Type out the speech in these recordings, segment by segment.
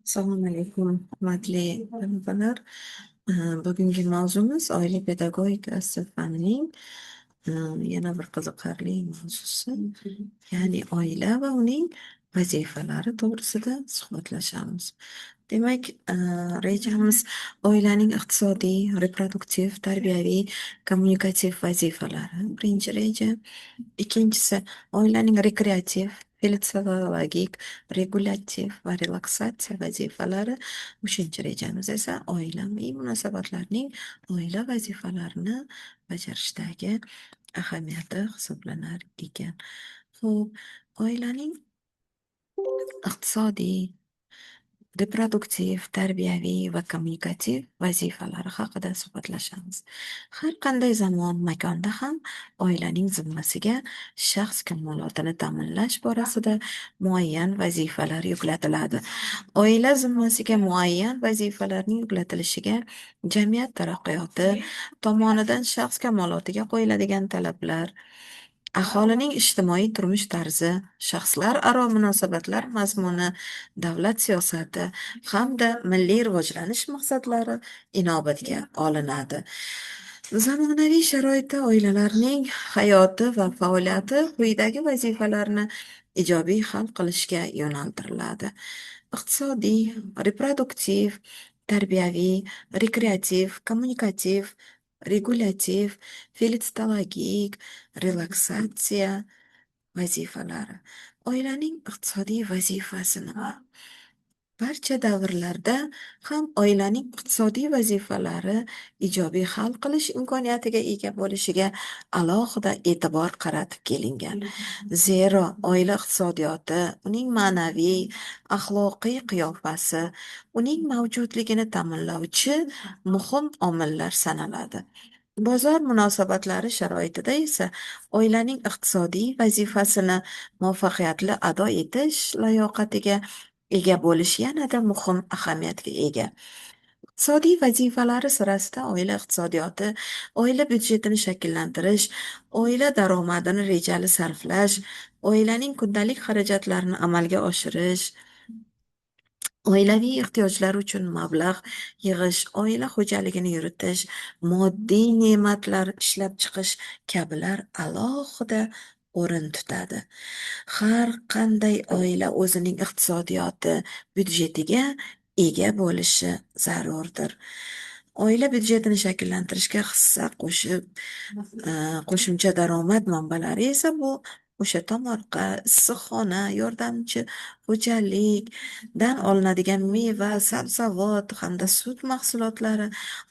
Assalomu alaykum, hurmatli talabalar. Bugungi mavzumiz oila pedagogikasi fanining yana bir qiziqarli mavzusi, ya'ni oila va uning vazifalari to'g'risida suhbatlashamiz. Demak, rejamiz oilaning iqtisodiy, reproduktiv, tarbiyaviy, kommunikativ vazifalari birinchi reja. Ikkinchisi, oilaning rekreativ, filosofologik, regulyativ va relaksatsiya vazifalari. Uchinchi rejamiz esa oilaviy munosabatlarning oila vazifalarini bajarishdagi ahamiyati hisoblanar ekan. Xo'p, oilaning iqtisodiy, reproduktiv, tarbiyaviy va kommunikativ vazifalari haqida suhbatlashamiz. Har qanday zamon, makonda ham oilaning zimmasiga shaxs kamolotini ta'minlash borasida muayyan vazifalar yuklatiladi. Oila zimmasiga muayyan vazifalarning yuklatilishiga jamiyat taraqqiyoti tomonidan shaxs kamolotiga qo'yiladigan talablar, aholining ijtimoiy turmush tarzi, shaxslar aro munosabatlar mazmuni, davlat siyosati hamda milliy rivojlanish maqsadlari inobatga olinadi. Zamonaviy sharoitda oilalarning hayoti va faoliyati quyidagi vazifalarni ijobiy hal qilishga yo'naltiriladi. Iqtisodiy, reproduktiv, tarbiyaviy, rekreativ, kommunikativ, regulyativ, filologik, relaksatsiya vazifalari. Oilaning iqtisodiy vazifasi nima? Barcha davrlarda ham oilaning iqtisodiy vazifalari ijobiy hal qilish imkoniyatiga ega bo'lishiga alohida e'tibor qaratib kelingan. Zero, oila iqtisodiyoti, uning ma'naviy, axloqiy qiyofasi, uning mavjudligini ta'minlovchi muhim omillar sanaladi. Bozor munosabatlari sharoitida esa oilaning iqtisodiy vazifasini muvaffaqiyatli ado etish layoqatiga ega bo'lish yanada muhim ahamiyatga ega. Iqtisodiy vazifalari sirasida oila iqtisodiyoti, oila byudjetini shakllantirish, oila daromadini rejali sarflash, oilaning kundalik xarajatlarini amalga oshirish, oilaviy ehtiyojlar uchun mablag' yig'ish, oila xo'jaligini yuritish, moddiy ne'matlar ishlab chiqish kabilar alohida o'rin tutadi. Har qanday oila o'zining iqtisodiyoti, byudjetiga ega bo'lishi zarurdir. Oila byudjetini shakllantirishga hissa qo'shib, qo'shimcha daromad manbalari esa bu o'sha tomorqa, issiqxona, yordamchi xo'jalikdan olinadigan meva, sabzavot hamda sut mahsulotlari,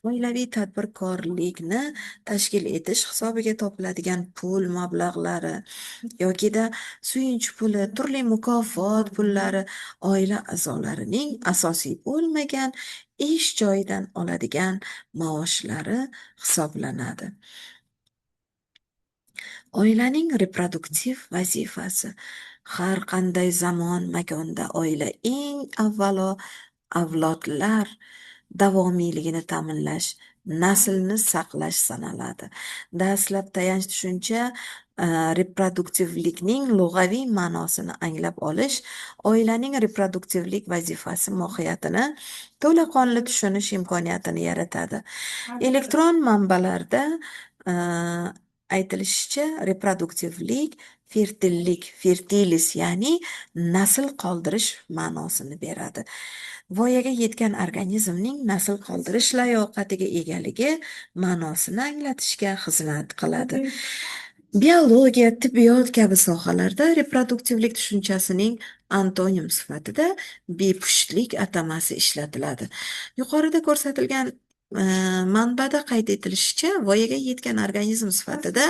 oilaviy tadbirkorlikni tashkil etish hisobiga topiladigan pul mablag'lari yokida suyunchi puli, turli mukofot pullari oila a'zolarining asosiy bo'lmagan ish joyidan oladigan maoshlari hisoblanadi. Oilaning reproduktiv vazifasi. Har qanday zamon, makonda oila eng avvalo avlodlar davomiyligini ta'minlash, naslni saqlash sanaladi. Dastlab tayanch tushuncha reproduktivlikning lug'aviy ma'nosini anglab olish, oilaning reproduktivlik vazifasi mohiyatini to'laqonli tushunish imkoniyatini yaratadi. Elektron manbalarda aytilishicha, reproduktivlik, fertillik, fertilis, ya'ni nasl qoldirish ma'nosini beradi. Voyaga yetgan organizmning nasl qoldirish layoqatiga egaligi ma'nosini anglatishga xizmat qiladi. Biologiya, tibbiyot kabi sohalarda reproduktivlik tushunchasining antonim sifatida bepushtlik atamasi ishlatiladi. Yuqorida ko'rsatilgan manbada qayd etilishicha, voyaga yetgan organizm sifatida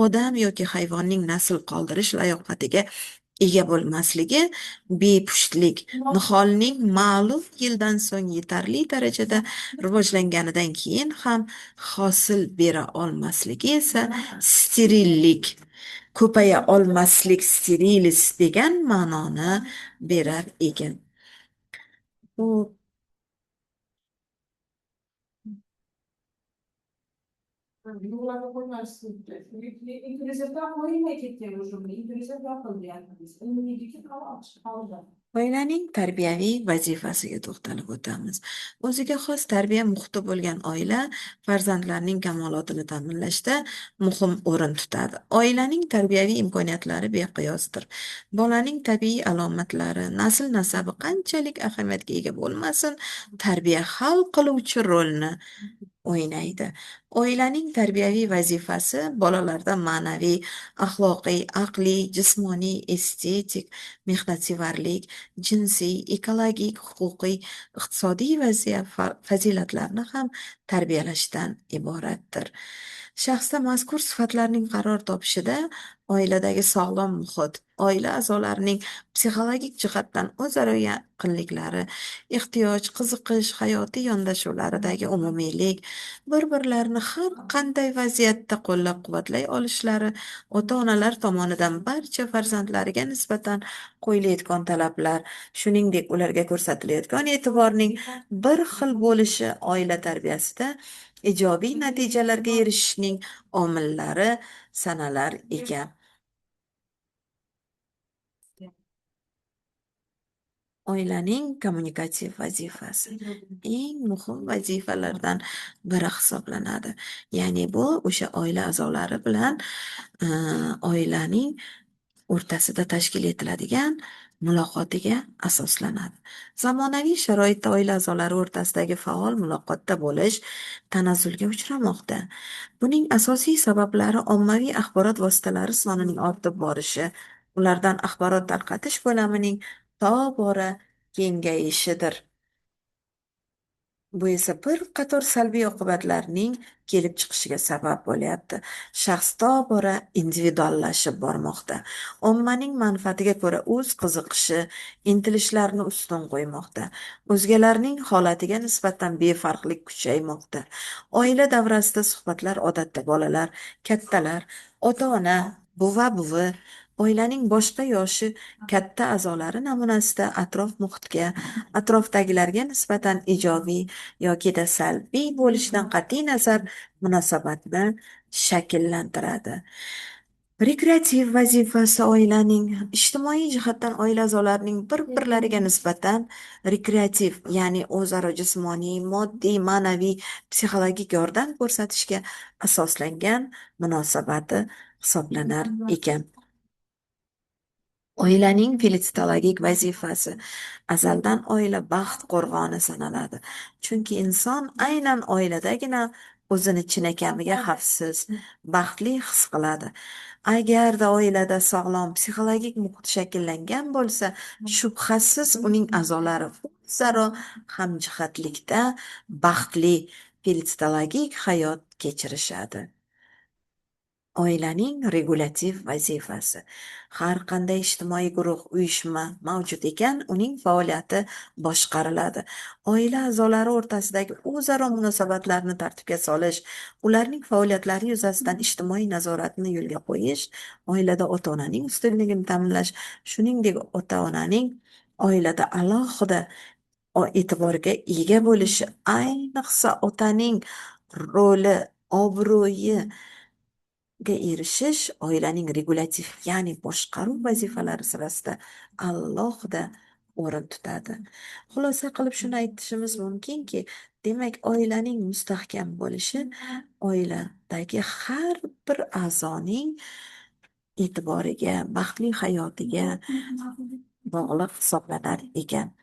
odam yoki hayvonning nasl qoldirish layoqatiga ega bo'lmasligi bepushtlik, niholning ma'lum yildan so'ng yetarli darajada rivojlanganidan keyin ham hosil bera olmasligi esa sterillik, ko'paya olmaslik, sterilis degan ma'noni berar ekan. Bu Yuvarlak oynarsın. İngilizce oyuna ketgan İngilizce qilyapmiz. Umumiy qoldi. Oilaning tarbiyaviy vazifasiga to'xtalib o'tamiz. O'ziga xos tarbiya muhiti bo'lgan oila farzandlarning kamolotini ta'minlashda muhim o'rin tutadi. Oilaning tarbiyaviy imkoniyatlari beqiyosdir. Bolaning tabiiy alomatlari, nasl nasabi qanchalik ahamiyatga ega bo'lmasin, tarbiya hal qiluvchi rolni o'ynaydi. Oilaning tarbiyaviy vazifasi bolalarda ma'naviy, axloqiy, aqliy, jismoniy, estetik, mehnatsevarlik, jinsiy, ekologik, huquqiy, iqtisodiy fazilatlarni ham tarbiyalashdan iboratdir. Shaxsda mazkur sifatlarning qaror topishida oiladagi sog'lom muhit, oila a'zolarining psixologik jihatdan o'zaro yaqinliklari, ehtiyoj, qiziqish, hayotiy yondashuvlaridagi umumiylik, bir-birlarini har qanday vaziyatda qo'llab-quvvatlay olishlari, ota-onalar tomonidan barcha farzandlariga nisbatan qo'yilayotgan talablar, shuningdek ularga ko'rsatilayotgan e'tiborning bir xil bo'lishi oila tarbiyasida ijobiy natijalarga erishishning omillari sanalar ekan. Oilaning kommunikativ vazifasi eng muhim vazifalardan biri hisoblanadi. Ya'ni bu o'sha oila a'zolari bilan oilaning o'rtasida tashkil etiladigan muloqotiga asoslanadi. Zamonaviy sharoitda oila a'zolari o'rtasidagi faol muloqotda bo'lish tanazzulga uchramoqda. Buning asosiy sabablari ommaviy axborot vositalari sonining ortib borishi, ulardan axborot tarqatish ko'lamining tobora kengayishidir. Bu esa bir qator salbiy oqibatlarning kelib chiqishiga sabab bo'lyapti. Shaxs tobora individuallashib bormoqda. Ommaning manfaatiga ko'ra o'z qiziqishi, intilishlarini ustun qo'ymoqda. O'zgalarning holatiga nisbatan befarqlik kuchaymoqda. Oila davrasida suhbatlar odatda bolalar, kattalar, ota-ona, buva-buvi, oilaning boshqa yoshi katta a'zolari namunasida atrof muhitga, atrofdagilarga nisbatan ijobiy yoki salbiy bo'lishidan qat'iy nazar munosabatni shakllantiradi. Rekreativ vazifasi oilaning ijtimoiy jihatdan oila a'zolarining bir-birlariga nisbatan rekreativ, ya'ni o'zaro jismoniy, moddiy, ma'naviy, psixologik yordam ko'rsatishga asoslangan munosabati hisoblanar ekan. Oilaning filologik vazifasi azaldan oila baxt qo'rg'oni sanaladi. Chunki inson aynan oiladagina o'zini chinakamiga xavfsiz, baxtli his qiladi. Agarda oilada sog'lom psixologik muhit shakllangan bo'lsa, shubhasiz uning a'zolari o'zaro hamjihatlikda baxtli filologik hayot kechirishadi. Oilaning regulativ vazifasi. Har qanday ijtimoiy guruh, uyushma mavjud ekan, uning faoliyati boshqariladi. Oila a'zolari o'rtasidagi o'zaro munosabatlarni tartibga solish, ularning faoliyatlari yuzasidan ijtimoiy nazoratni yo'lga qo'yish, oilada ota-onaning ustunligini ta'minlash, shuningdek ota-onaning oilada alohida e'tiborga ega bo'lishi, ayniqsa otaning roli, obro'yi erishish oilaning regulativ, ya'ni boshqaruv vazifalari sirasida alohida o'rin tutadi. Xulosa qilib shuni aytishimiz mumkinki, demak oilaning mustahkam bo'lishi oiladagi har bir a'zoning e'tiboriga, baxtli hayotiga bog'liq hisoblanar ekan.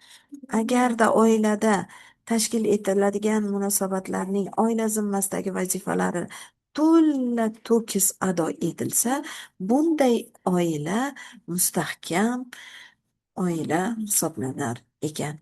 Agarda oilada tashkil etiladigan munosabatlarning oila zimmasidagi vazifalari to'la to'kis ado etilsa, bunday oila mustahkam oila hisoblanar ekan.